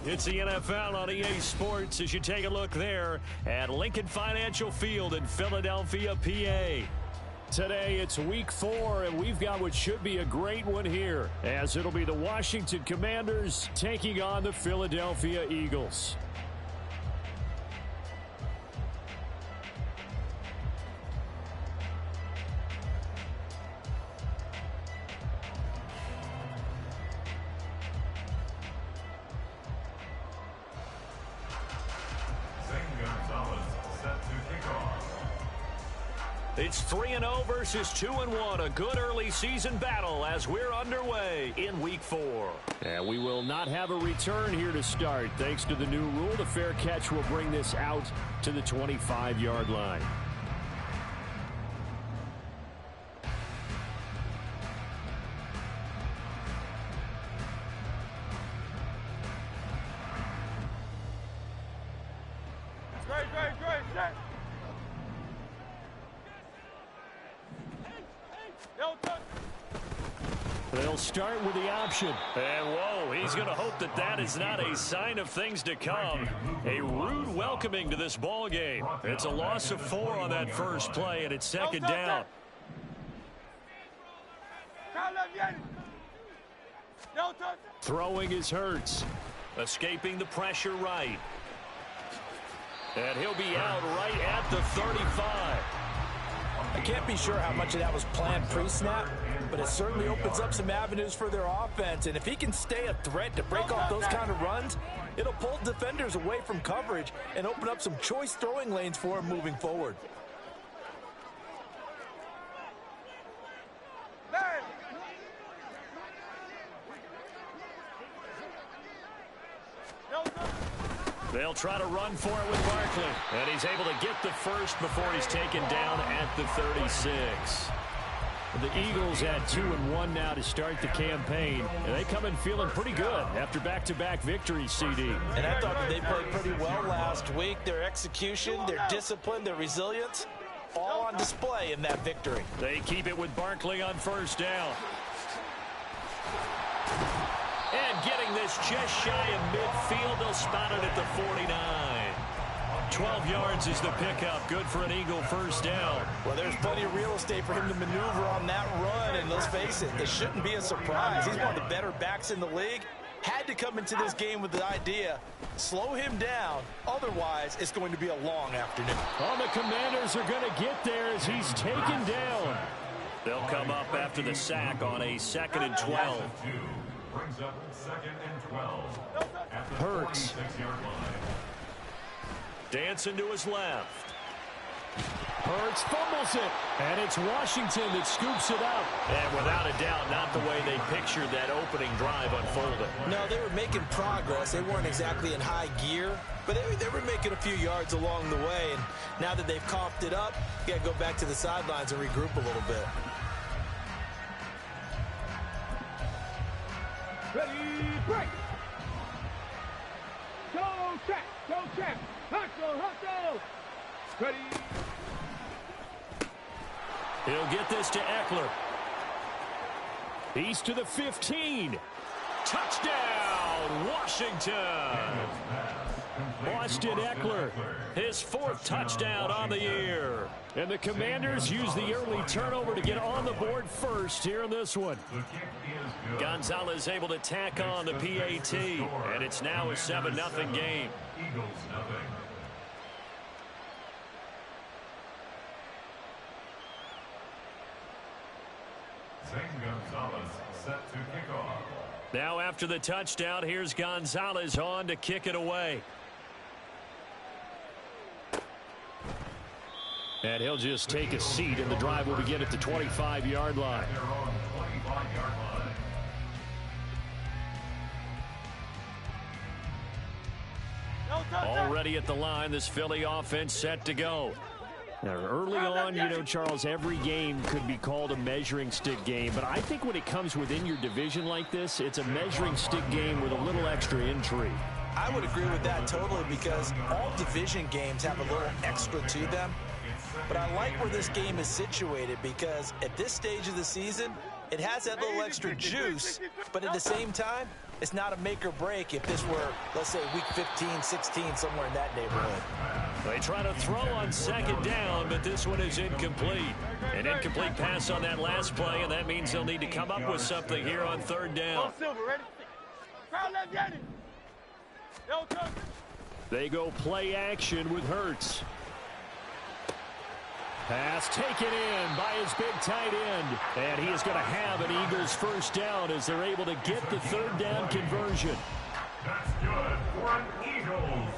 It's the NFL on EA Sports as you take a look there at Lincoln Financial Field in Philadelphia, PA. Today, it's week 4, and we've got what should be a great one here, as it'll be the Washington Commanders taking on the Philadelphia Eagles. It's 3-0 versus 2-1, a good early season battle as we're underway in week 4. And we will not have a return here to start. Thanks to the new rule, the fair catch will bring this out to the 25-yard line. They'll start with the option. And whoa, he's going to hope that that is not a sign of things to come. A rude welcoming to this ball game. It's a loss of 4 on that first play, and it's second down. Throwing is Hurts. Escaping the pressure right. And he'll be out right at the 35. I can't be sure how much of that was planned pre-snap, but it certainly opens up some avenues for their offense. And if he can stay a threat to break off those kind of runs, it'll pull defenders away from coverage and open up some choice throwing lanes for him moving forward. They'll try to run for it with Barkley. And he's able to get the first before he's taken down at the 36. The Eagles at 2-1 now to start the campaign. And they come in feeling pretty good after back-to-back victories, CD. And I thought that they played pretty well last week. Their execution, their discipline, their resilience, all on display in that victory. They keep it with Barkley on first down. And getting this just shy of midfield, they'll spot it at the 49. 12 yards is the pickup. Good for an Eagle first down. Well, there's plenty of real estate for him to maneuver on that run, and let's face it, it shouldn't be a surprise. He's one of the better backs in the league. Had to come into this game with the idea, slow him down, otherwise it's going to be a long afternoon. Well, the Commanders are going to get there as he's taken down. They'll come up after the sack on a 2nd and 12. Brings up 2nd and 12. Hurts. Dancing to his left. Hurts fumbles it. And it's Washington that scoops it up. And without a doubt, not the way they pictured that opening drive unfolding. No, they were making progress. They weren't exactly in high gear, but they were making a few yards along the way. And now that they've coughed it up, you got to go back to the sidelines and regroup a little bit. Ready, break. Go, check. Go, check. Hustle, hustle. Ready. He'll get this to Eckler. He's to the 15. Touchdown, Washington. Austin Eckler, his 4th touchdown on the year. And the Commanders use the early turnover to get on the board first here in this one. Gonzalez able to tack on the PAT, and it's now a 7-0 game. Eagles nothing. Zane Gonzalez set to kick off. Now after the touchdown, here's Gonzalez on to kick it away. And he'll just take a seat, and the drive will begin at the 25-yard line. Already at the line, this Philly offense set to go. Now, early on, you know, Charles, every game could be called a measuring stick game. But I think when it comes within your division like this, it's a measuring stick game with a little extra intrigue. I would agree with that totally because all division games have a little extra to them. But I like where this game is situated because at this stage of the season, it has that little extra juice, but at the same time, It's not a make or break if this were, let's say, week 15, 16, somewhere in that neighborhood. They try to throw on second down, but this one is incomplete. An incomplete pass on that last play, and that means they'll need to come up with something here on third down. They go play action with Hurts. Pass taken in by his big tight end. And he is going to have an Eagles first down as they're able to get the third down conversion. That's good for an Eagles.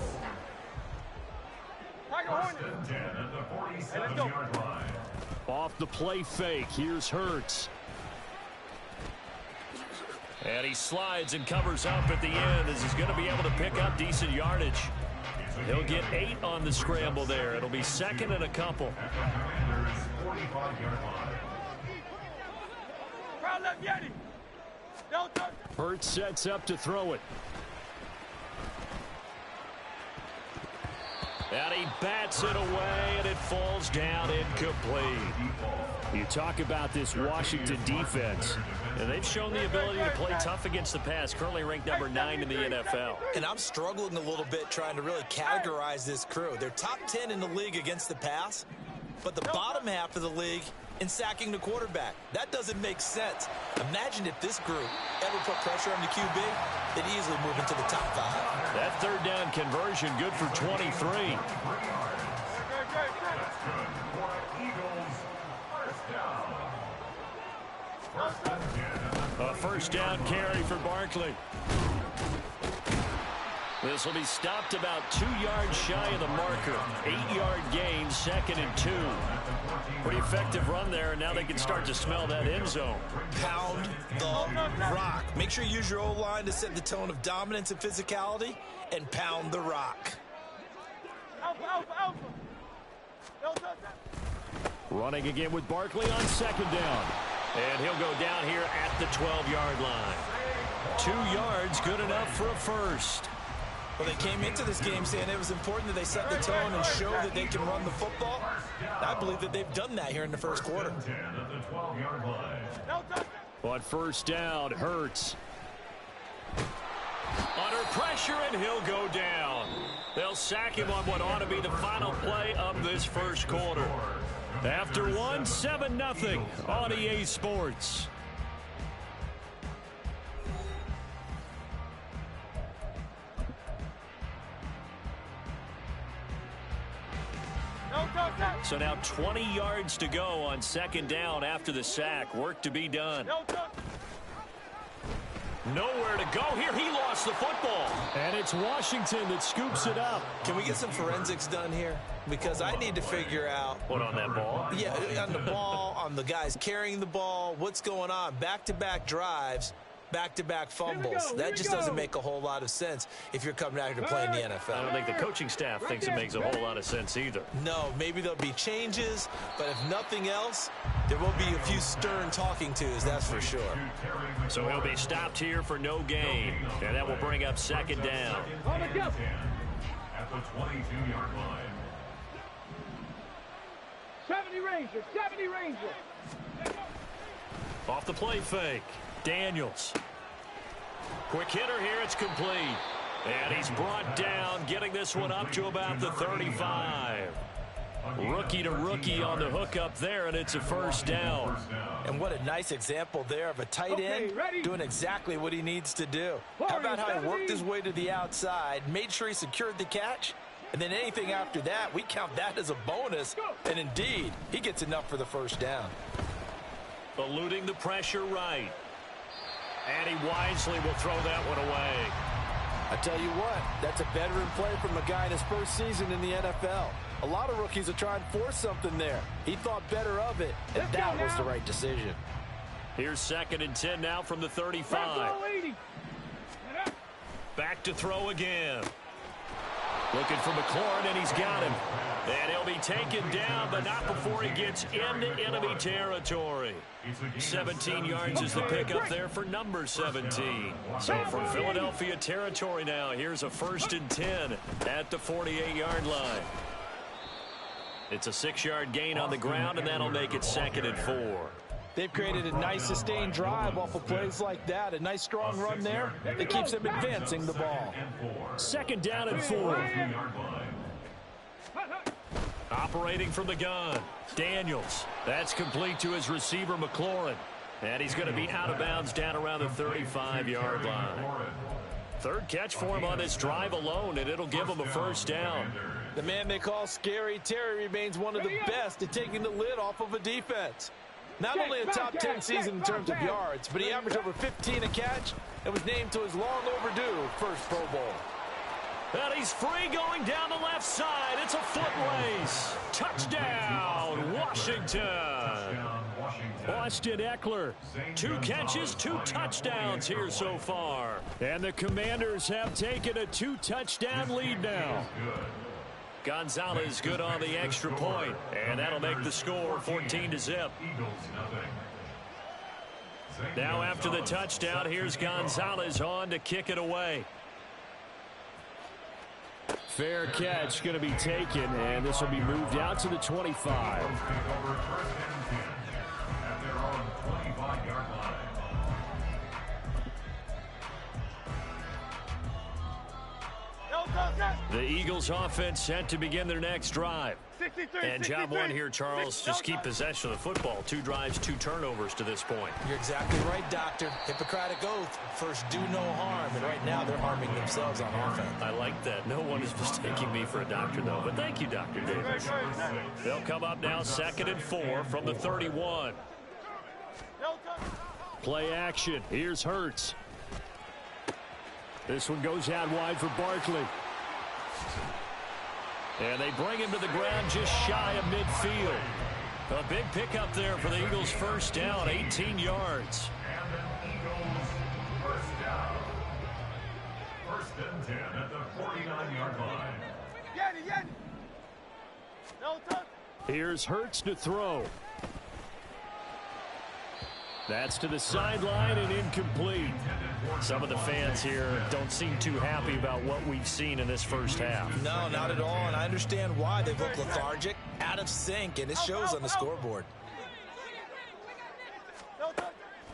First and 10 at the 47-yard line. Off the play fake, here's Hurts. And he slides and covers up at the end as he's going to be able to pick up decent yardage. He'll get 8 on the scramble there. It'll be second and a couple. Hurts sets up to throw it. And he bats it away, and it falls down incomplete. You talk about this Washington defense, and they've shown the ability to play tough against the pass, currently ranked number 9 in the NFL. And I'm struggling a little bit trying to really categorize this crew. They're top 10 in the league against the pass, but the bottom half of the league in sacking the quarterback. That doesn't make sense. Imagine if this group ever put pressure on the QB, they'd easily move into the top 5. That third down conversion good for 23. A first down carry for Barkley. This will be stopped about 2 yards shy of the marker. 8-yard gain, second and 2. Pretty effective run there, and now they can start to smell that end zone. Pound the rock. Make sure you use your O-line to set the tone of dominance and physicality, and pound the rock. Running again with Barkley on second down. And he'll go down here at the 12-yard line. 2 yards, good enough for a first. Well, they came into this game saying it was important that they set the tone and show that they can run the football. I believe that they've done that here in the first quarter. On first down, Hurts. Under pressure, and he'll go down. They'll sack him on what ought to be the final play of this first quarter. After one, 7-0 on EA Sports. So now 20 yards to go on second down after the sack. Work to be done. Nowhere to go here. He lost the football. And it's Washington that scoops it up. Can we get some forensics done here? Because I need to figure out. What, on that ball? Yeah, on the ball, on the guys carrying the ball. What's going on? Back-to-back drives, back-to-back fumbles. That just doesn't make a whole lot of sense if you're coming out here to play in the NFL. I don't think the coaching staff thinks it makes a whole lot of sense either. No, maybe there'll be changes, but if nothing else, there will be a few stern talking tos, that's for sure. So he'll be stopped here for no gain, and that will bring up second down. At the 22-yard line. 70 Ranger. Off the play fake, Daniels. Quick hitter here, it's complete. And he's brought down, getting this one up to about the 35. Rookie to rookie on the hookup there, and it's a first down. And what a nice example there of a tight end doing exactly what he needs to do. How about how he worked his way to the outside, made sure he secured the catch, and then anything after that, we count that as a bonus. And indeed, he gets enough for the first down. Eluding the pressure right. And he wisely will throw that one away. I tell you what, that's a veteran play from a guy in his first season in the NFL. A lot of rookies are trying to force something there. He thought better of it, and that was the right decision. Here's second and 10 now from the 35. Back to throw again. Looking for McLaurin, and he's got him. And he'll be taken down, but not before he gets into enemy territory. 17 yards is the pickup there for number 17. So from Philadelphia territory now, here's a first and 10 at the 48-yard line. It's a 6-yard gain on the ground, and that'll make it second and 4. They've created a nice sustained drive off of plays like that. A nice strong run there that keeps them advancing the ball. 2nd down and 4. Operating from the gun, Daniels. That's complete to his receiver, McLaurin. And he's going to be out of bounds down around the 35-yard line. 3rd catch for him on this drive alone, and it'll give him a 1st down. The man they call Scary Terry remains one of the best at taking the lid off of a defense. Not only a top 10 season in terms of yards, but he averaged over 15 a catch and was named to his long overdue first Pro Bowl. And he's free going down the left side. It's a foot race. Touchdown, Washington. Austin Eckler, 2 catches, 2 touchdowns here so far. And the Commanders have taken a 2-touchdown lead now. Gonzalez good on the extra point, and that'll make the score 14-0. Now after the touchdown, here's Gonzalez on to kick it away. Fair catch going to be taken, and this will be moved out to the 25. The Eagles offense set to begin their next drive. And job 1 here, Charles, just keep possession of the football. 2 drives, 2 turnovers to this point. You're exactly right, Doctor. Hippocratic oath. First, do no harm. And right now, they're harming themselves on offense. I like that. No one is mistaking me for a doctor, though. But thank you, Dr. Davis. They'll come up now 2nd and 4 from the 31. Play action. Here's Hurts. This one goes out wide for Barkley. And they bring him to the ground just shy of midfield. A big pickup there for the Eagles' 1st down, 18 yards. And the Eagles first down. 1st and 10 at the 49-yard line. Here's Hurts to throw. That's to the sideline and incomplete. Some of the fans here don't seem too happy about what we've seen in this first half. No, not at all, and I understand why. They look lethargic, out of sync, and it shows on the scoreboard.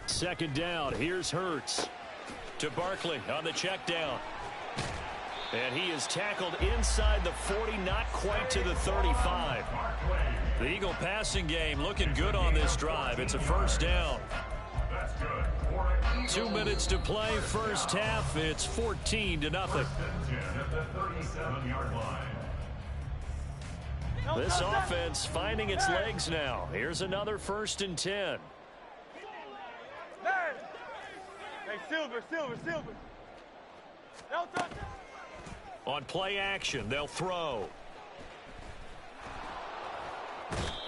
2nd down, here's Hurts. To Barkley on the check down. And he is tackled inside the 40, not quite to the 35. The Eagle passing game looking good on this drive. It's a 1st down. 2 minutes to play, first half. It's 14-0. This offense finding its legs now. Here's another 1st and 10. Hey, Silver. On play action, they'll throw.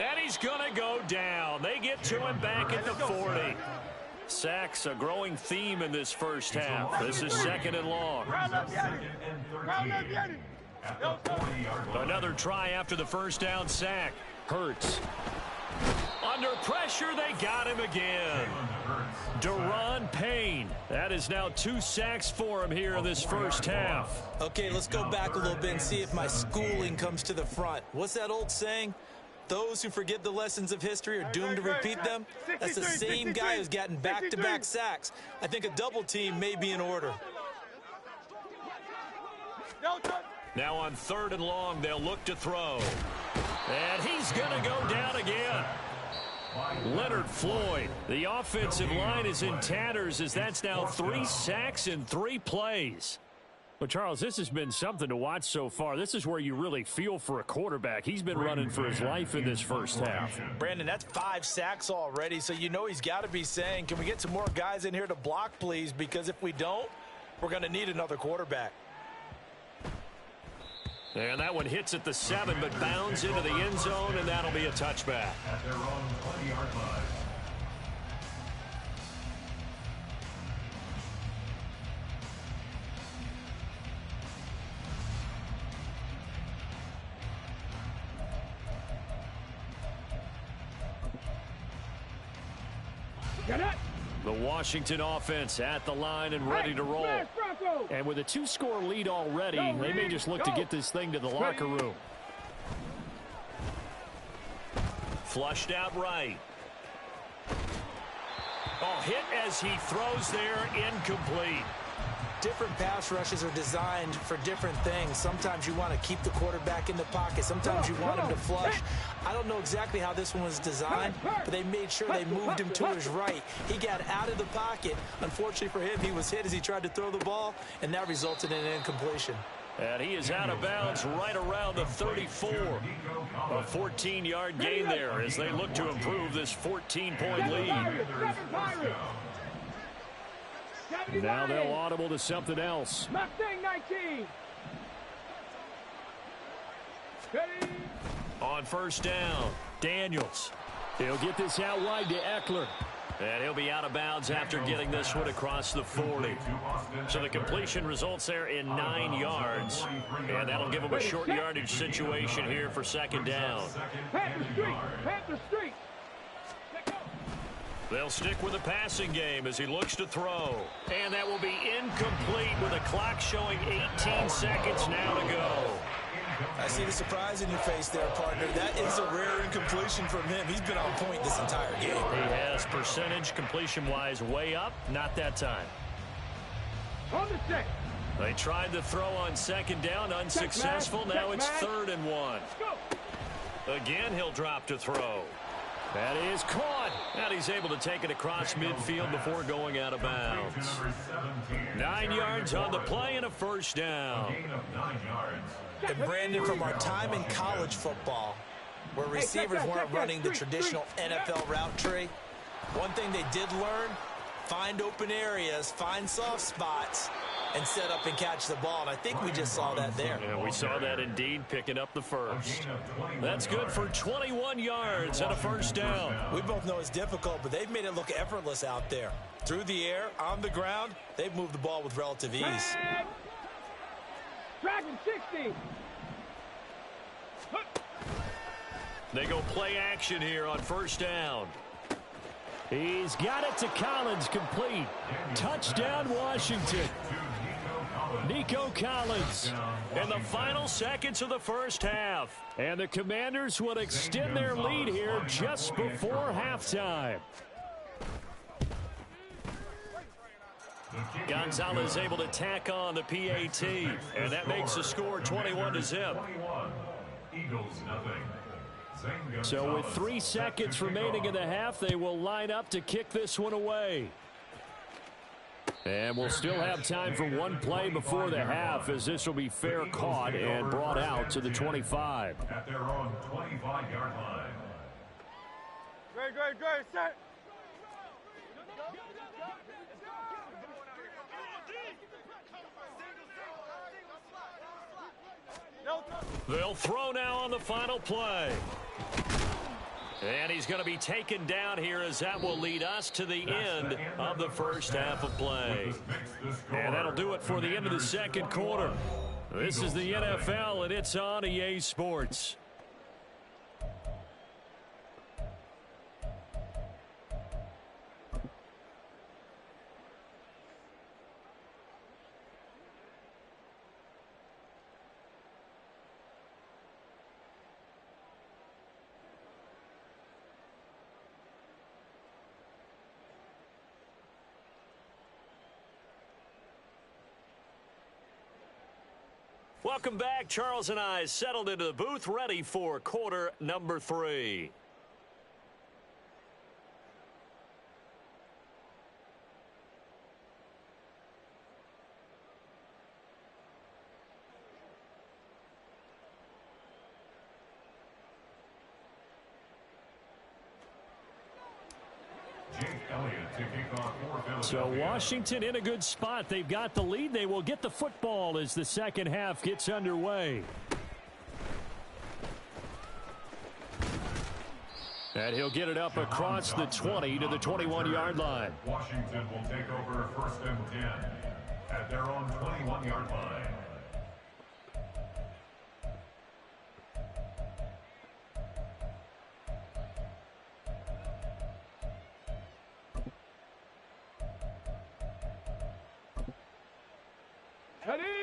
And he's going to go down. They get to him back at the 40. Sacks a growing theme in this first half. This is 2nd and long. Another try after the 1st down sack. Hurts. Under pressure, they got him again. Daron Payne. That is now 2 sacks for him here in this first half. Okay, let's go back a little bit and see if my schooling comes to the front. What's that old saying? Those who forget the lessons of history are doomed to repeat them. That's the same guy who's gotten back-to-back sacks. I think a double team may be in order. Now on 3rd and long, they'll look to throw. And he's going to go down again. Leonard Floyd. The offensive line is in tatters as that's now 3 sacks in 3 plays. But, Charles, this has been something to watch so far. This is where you really feel for a quarterback. He's been running for his life in this first half. Brandon, that's 5 sacks already, so you know he's got to be saying, can we get some more guys in here to block, please? Because if we don't, we're going to need another quarterback. And that one hits at the 7, but bounds into the end zone, and that'll be a touchback. At their own 20-yard line. The Washington offense at the line and ready to roll. And with a 2-score lead already, they may just look to get this thing to the locker room. Flushed out right. Oh, hit as he throws there, incomplete. Different pass rushes are designed for different things. Sometimes you want to keep the quarterback in the pocket. Sometimes you want him to flush. I don't know exactly how this one was designed, but they made sure they moved him to his right. He got out of the pocket. Unfortunately for him, he was hit as he tried to throw the ball, and that resulted in an incompletion. And he is out of bounds right around the 34. A 14-yard gain there as they look to improve this 14-point lead. Now they'll audible to something else. Mustang 19. Ready. On first down, Daniels. He'll get this out wide to Eckler. And he'll be out of bounds after getting this one across the 40. So the completion results there in 9 yards. And that'll give him a short yardage situation here for second down. Panther Street. Panther Street. They'll stick with the passing game as he looks to throw. And that will be incomplete with the clock showing 18 seconds now to go. I see the surprise in your face there, partner. That is a rare incompletion from him. He's been on point this entire game. He has percentage completion-wise way up. Not that time. On the set. They tried to throw on second down, unsuccessful. Now it's 3rd and 1. Again, he'll drop to throw. That is caught. And he's able to take it across midfield before going out of bounds. 9 yards on the play and a first down. And Brandon, from our time in college football, where receivers weren't running the traditional NFL route tree, one thing they did learn, find open areas, find soft spots, and set up and catch the ball. And I think we just saw that there. Yeah, we saw that indeed, picking up the first. That's good for 21 yards and a first down. We both know it's difficult, but they've made it look effortless out there. Through the air, on the ground, they've moved the ball with relative ease. Dragon 60. They go play action here on first down. He's got it to Collins, complete. Touchdown, Washington. Nico Collins in the final seconds of the first half. And the Commanders would extend their lead here just before halftime. Gonzalez able to tack on the PAT, and that makes the score 21-0. So with 3 seconds remaining in the half, they will line up to kick this one away. And we'll still have time for one play before the half, as this will be fair caught and brought out to the 25. At their own 25-yard line. Great, set. They'll throw now on the final play. And he's going to be taken down here, as that will lead us to the end of the first half of play. And that'll do it for the end of the second quarter. This is the NFL, and it's on EA Sports. Welcome back. Charles and I settled into the booth, ready for quarter number 3. So Washington in a good spot. They've got the lead. They will get the football as the second half gets underway. And he'll get it up across the 20 to the 21-yard line. Washington will take over 1st and 10 at their own 21-yard line.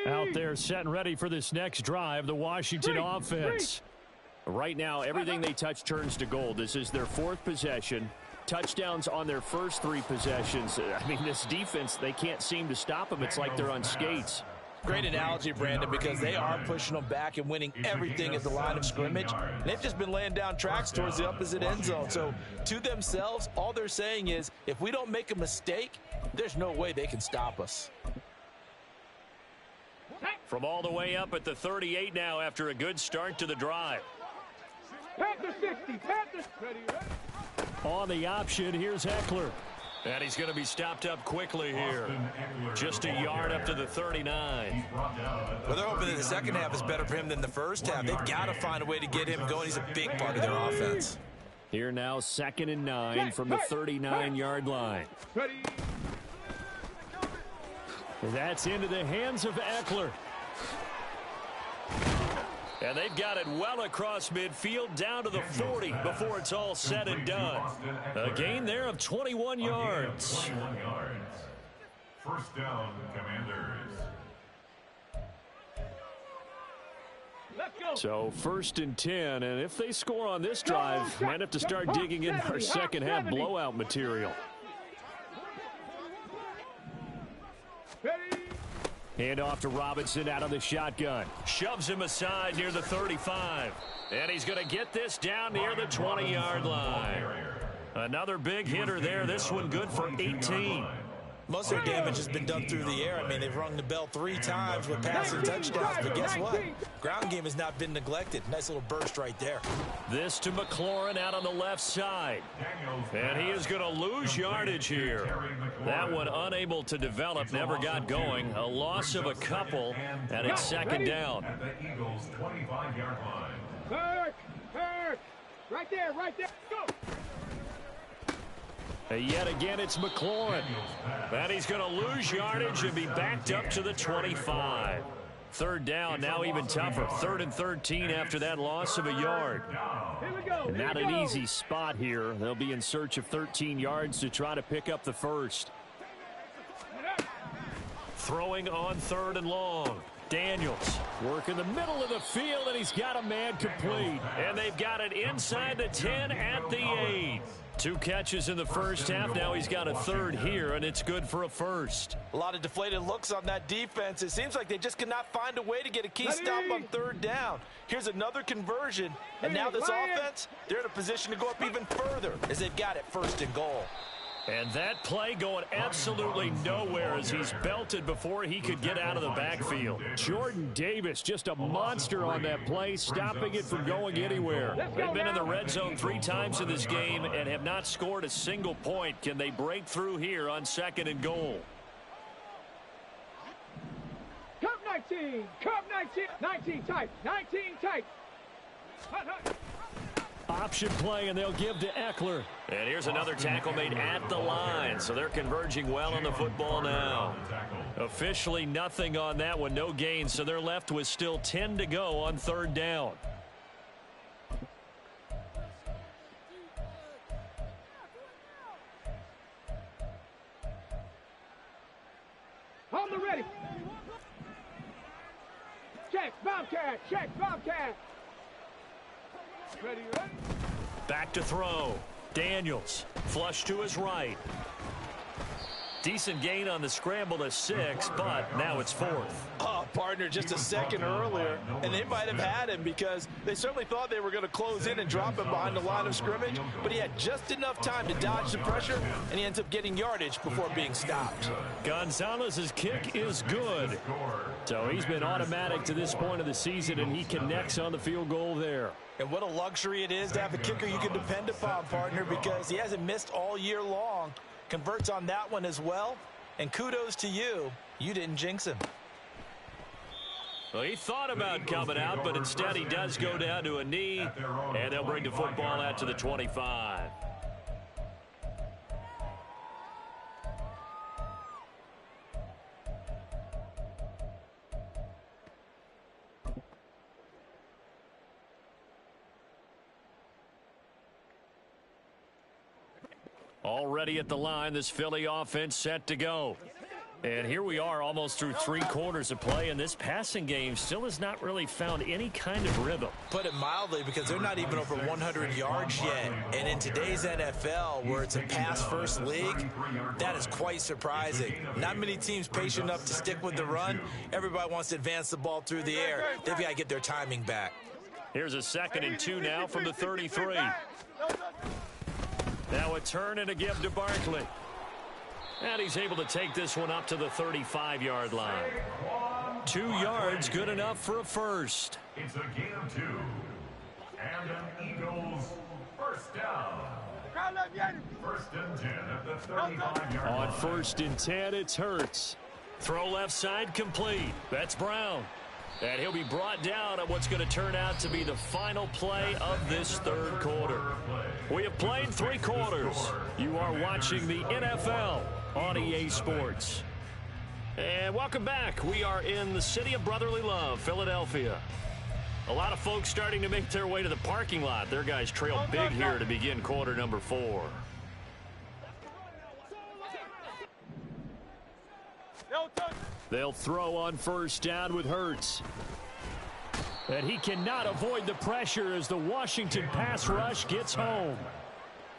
Out there set and ready for this next drive, the Washington offense. Right now, everything they touch turns to gold. This is their 4th possession. touchdowns on their first 3 possessions. I mean, this defense, they can't seem to stop them. It's like they're on skates. Great analogy, Brandon, because they are pushing them back and winning everything at the line of scrimmage. And they've just been laying down tracks towards the opposite end zone. So to themselves, all they're saying is, if we don't make a mistake, there's no way they can stop us. From all the way up at the 38 now after a good start to the drive. Panther 60, Panther. Ready, ready. On the option, here's Ekeler. And he's going to be stopped up quickly here. Just a yard up to the 39. Well, they're hoping that the second half is better for him than the first half. They've got to find a way to get him going. He's a big part of their offense. Here now, 2nd and 9 from the 39-yard line. Ready. That's into the hands of Ekeler. And they've got it well across midfield down to the 40 before it's all said and done. A gain there of 21 yards. 21 yards. First down, Commanders. Let's go. So 1st and 10, and if they score on this drive, might have to start digging in our second half blowout material. Ready. Hand off to Robinson out of the shotgun. Shoves him aside near the 35. And he's going to get this down near the 20-yard line. Another big hitter there. This one good for 18. Most of their damage has been done through the air. I mean, they've rung the bell 3 times with passing touchdowns. But guess what? Ground game has not been neglected. Nice little burst right there. This to McLaurin out on the left side. And he is going to lose yardage here. That one unable to develop, never got going. A loss of a couple, and it's 2nd down. At the Eagles' 25-yard line. Hurt. Right there, go. Yet again, it's McLaurin. And he's going to lose yardage and be backed up to the 25. 3rd down, now even tougher. 3rd and 13 after that loss of a yard. Here we go. Not an easy spot here. They'll be in search of 13 yards to try to pick up the first. Throwing on 3rd and long. Daniels work in the middle of the field, and he's got a man complete. And they've got it inside the 10 at the 8. 2 catches in the first half. Now he's got a 3rd here, and it's good for a first. A lot of deflated looks on that defense. It seems like they just cannot find a way to get a key stop on 3rd down. Here's another conversion, and now this offense, they're in a position to go up even further as they've got it 1st and goal. And that play going absolutely nowhere as he's belted before he could get out of the backfield. Jordan Davis, just a monster on that play, stopping it from going anywhere. They've been in the red zone 3 times in this game and have not scored a single point. Can they break through here on 2nd and goal? Cup 19, 19 tight, 19 tight. Hut. Option play, and they'll give to Ekeler. And here's another tackle made at the line, so they're converging well on the football now. Officially nothing on that one, no gain, so they're left with still 10 to go on 3rd down. On the ready. Check, Bobcat. Ready. Back to throw. Daniels, flush to his right. Decent gain on the scramble to 6, but now it's 4th. Oh, partner, just a second earlier, and they might have had him because they certainly thought they were going to close in and drop him behind the line of scrimmage, but he had just enough time to dodge the pressure, and he ends up getting yardage before being stopped. Gonzalez's kick is good. So he's been automatic to this point of the season, and he connects on the field goal there. And what a luxury it is to have a kicker you can depend upon, partner, because he hasn't missed all year long. Converts on that one as well. And kudos to you. You didn't jinx him. Well, he thought about coming out, but instead he does go down to a knee, and they'll bring the football out to the 25. Already at the line, this Philly offense set to go. And here we are almost through 3 quarters of play, and this passing game still has not really found any kind of rhythm. Put it mildly, because they're not even over 100 yards yet. And in today's NFL, where it's a pass-first league, that is quite surprising. Not many teams patient enough to stick with the run. Everybody wants to advance the ball through the air. They've got to get their timing back. Here's a 2nd and 2 now from the 33. Now a turn and a give to Barkley. And he's able to take this one up to the 35-yard line. 2 yards, good enough for a first. It's a gain of 2. And an Eagles first down. First and 10 at the 35-yard line. On 1st and 10, it's Hurts. Throw left side complete. That's Brown. And he'll be brought down on what's going to turn out to be the final play of this 3rd quarter. We have played 3 quarters. You are watching the NFL on EA Sports. And welcome back. We are in the city of brotherly love, Philadelphia. A lot of folks starting to make their way to the parking lot. Their guys trail big here to begin quarter number 4. They'll throw on 1st down with Hurts. And he cannot avoid the pressure as the Washington pass rush gets home.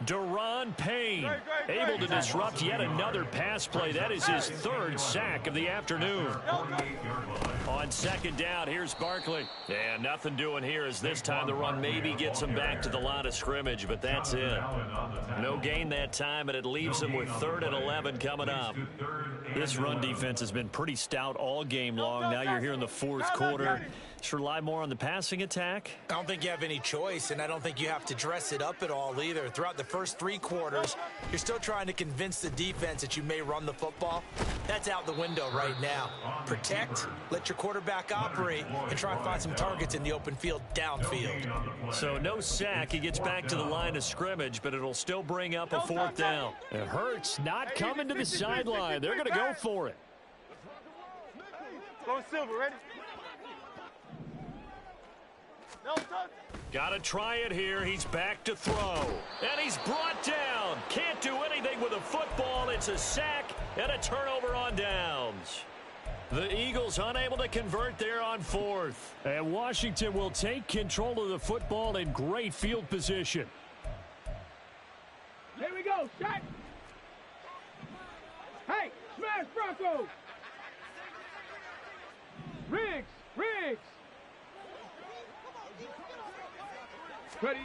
Daron Payne able to disrupt yet another pass play. That is his 3rd sack of the afternoon. On 2nd down, here's Barkley. And nothing doing here as this time the run maybe gets him back to the line of scrimmage, but that's it. No gain that time, and it leaves him with 3rd and 11 coming up. This run defense has been pretty stout all game long. Now you're here in the 4th quarter. Just rely more on the passing attack. I don't think you have any choice, and I don't think you have to dress it up at all either. Throughout the first 3 quarters, you're still trying to convince the defense that you may run the football. That's out the window right now. Protect, let your quarterback operate, and try and find some targets in the open field downfield. So no sack. He gets back to the line of scrimmage, but it'll still bring up a 4th down. It hurts not coming to the sideline. They're going to go for it. Go Silver, ready? Got to try it here. He's back to throw. And he's brought down. Can't do anything with a football. It's a sack and a turnover on downs. The Eagles unable to convert there on 4th. And Washington will take control of the football in great field position. Here we go, shot. Hey, smash Broncos. Riggs. Ready.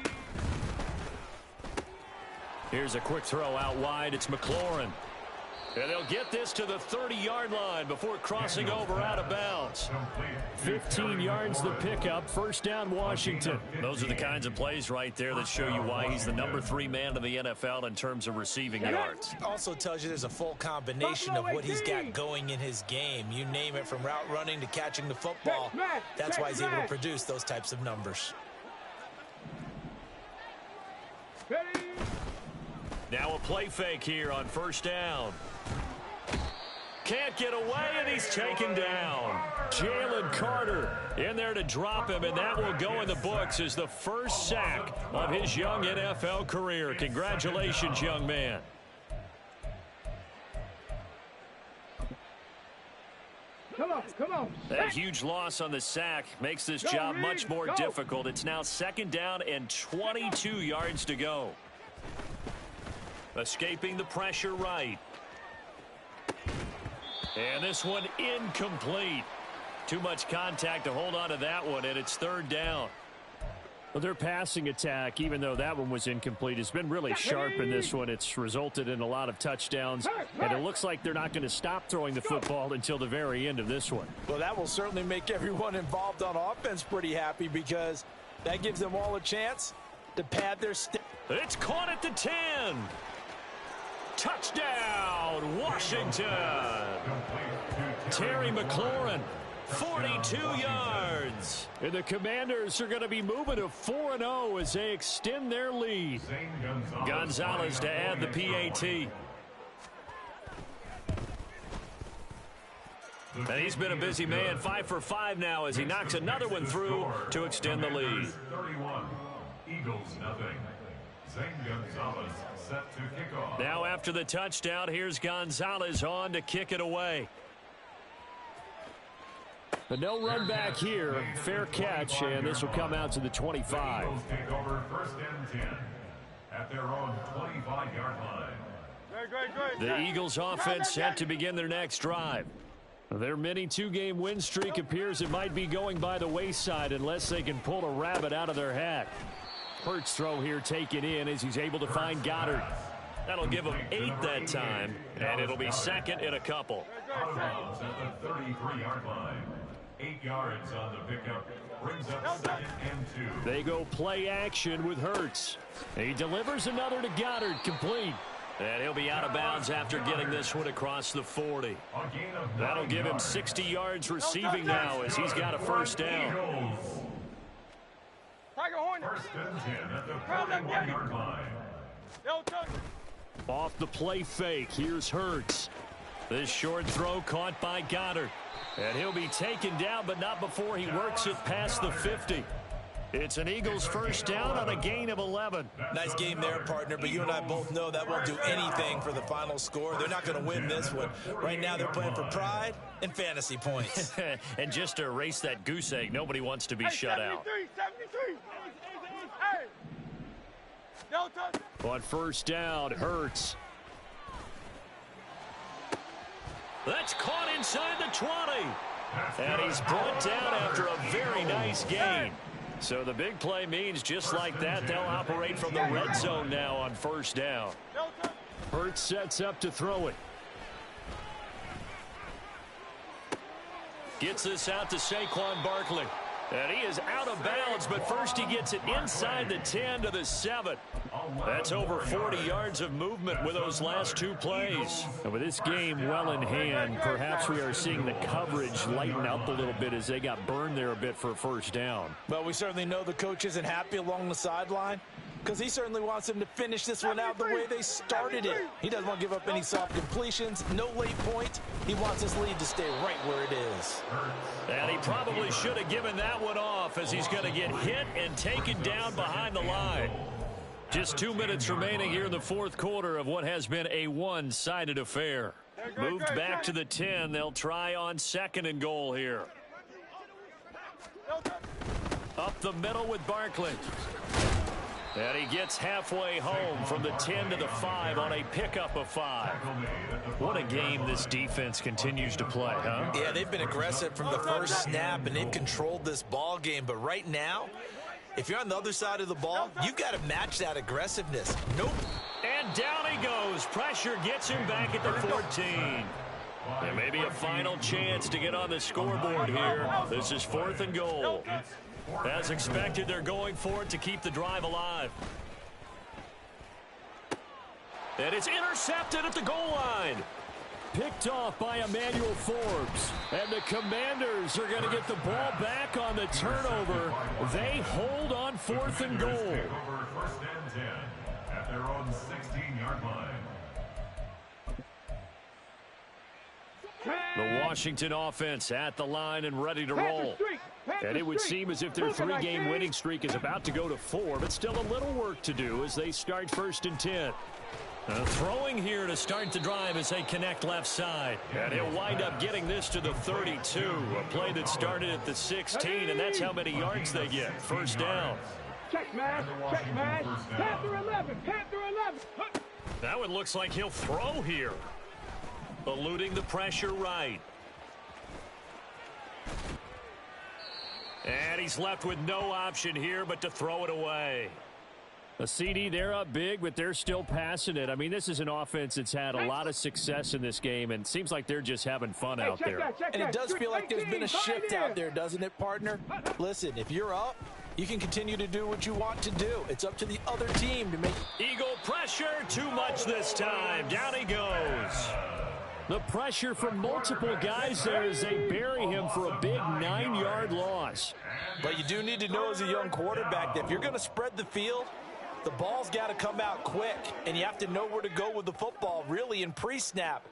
Here's a quick throw out wide. It's McLaurin. And they'll get this to the 30-yard line before crossing over out of bounds. 15 yards the pickup. 1st down, Washington. Those are the kinds of plays right there that show you why he's the number 3 man in the NFL in terms of receiving yards. Also tells you there's a full combination of what he's got going in his game. You name it, from route running to catching the football. That's why he's able to produce those types of numbers. Now a play fake here on 1st down. Can't get away, and he's taken down. Jalen Carter in there to drop him, and that will go in the books as the 1st sack of his young NFL career. Congratulations, young man. Come on. That huge loss on the sack makes this job much more difficult. It's now 2nd down and 22 yards to go. Escaping the pressure right. And this one incomplete. Too much contact to hold on to that one, and it's 3rd down. Well, their passing attack, even though that one was incomplete, has been really sharp in this one. It's resulted in a lot of touchdowns, and it looks like they're not going to stop throwing the football until the very end of this one. Well, that will certainly make everyone involved on offense pretty happy, because that gives them all a chance to pad their stick. It's caught at the 10. Touchdown, Washington. Terry McLaurin, 42 yards. And the Commanders are going to be moving to 4-0 as they extend their lead. Gonzalez to add the PAT. And he's been a busy man, 5 for 5 now as he knocks another one through to extend the lead. 31. Eagles nothing. Zane Gonzalez set to kick off. Now after the touchdown, here's Gonzalez on to kick it away. But no run back here. Fair catch, and this will come out to the 25. The Eagles take over 1st and 10 at their own 25-yard line. The Eagles offense set to begin their next drive. Their mini two-game win streak appears it might be going by the wayside unless they can pull a rabbit out of their hat. Hurts throw here taken in as he's able to find Goddard. That'll give him 8 that time, and it'll be 2nd and a couple. Out of bounds at the 33-yard line. 8 yards on the pickup. Brings up 2nd and 2. They go play action with Hurts. He delivers another to Goddard, complete. And he'll be out of bounds after getting this one across the 40. That'll give him 60 yards receiving now as he's got a first down. 1st and 10 at the 41-yard line. Off the play fake, here's Hurts. This short throw caught by Goddard. And he'll be taken down, but not before he works it past the 50. It's an Eagles first down on a gain of 11. Nice game there, partner, but you and I both know that won't do anything for the final score. They're not going to win this one. Right now they're playing for pride and fantasy points. And just to erase that goose egg, nobody wants to be shut out. 73. Hey. On first down, Hurts. That's caught inside the 20. And he's brought down after a very nice gain. So the big play means just like that, they'll operate from the red zone now on first down. Hurts sets up to throw it. Gets this out to Saquon Barkley. And he is out of bounds, but first he gets it inside the 10 to the 7. That's over 40 yards of movement with those last 2 plays. And with this game well in hand, perhaps we are seeing the coverage lighten up a little bit as they got burned there a bit for a first down. Well, we certainly know the coach isn't happy along the sideline because he certainly wants them to finish this one out the way they started it. He doesn't want to give up any soft completions, no late points. He wants his lead to stay right where it is. And he probably should have given that one off as he's going to get hit and taken down behind the line. Just 2 minutes remaining here in the 4th quarter of what has been a one-sided affair. Moved back to the 10. They'll try on 2nd and goal here. Up the middle with Barkley. And he gets halfway home from the 10 to the 5 on a pickup of 5. What a game this defense continues to play, huh? Yeah, they've been aggressive from the first snap, and they've controlled this ball game. But right now, if you're on the other side of the ball, you've got to match that aggressiveness. Nope. And down he goes. Pressure gets him back at the 14. And maybe a final chance to get on the scoreboard here. This is 4th and goal. As expected, they're going for it to keep the drive alive. And it's intercepted at the goal line. Picked off by Emmanuel Forbes. And the Commanders are going to get the ball back on the turnover. They hold on 4th and goal. 1st and 10 at their own 16-yard line. The Washington offense at the line and ready to roll. And it would seem as if their 3-game winning streak is about to go to 4, but still a little work to do as they start 1st and 10. Throwing here to start the drive as they connect left side. And he'll wind up getting this to the 32. A play that started at the 16, and that's how many yards they get. First down. Check, man. Panther 11. That one looks like he'll throw here. Eluding the pressure right. And he's left with no option here but to throw it away. A CD, they're up big, but they're still passing it. I mean, this is an offense that's had a lot of success in this game, and it seems like they're just having fun out there. And it does feel like there's been a shift out there, doesn't it, partner? Listen, if you're up, you can continue to do what you want to do. It's up to the other team to make... Eagle pressure, too much this time. Down he goes. The pressure from multiple guys there as they bury him for a big 9-yard loss. But you do need to know as a young quarterback that if you're going to spread the field, the ball's got to come out quick, and you have to know where to go with the football, really, in pre-snap.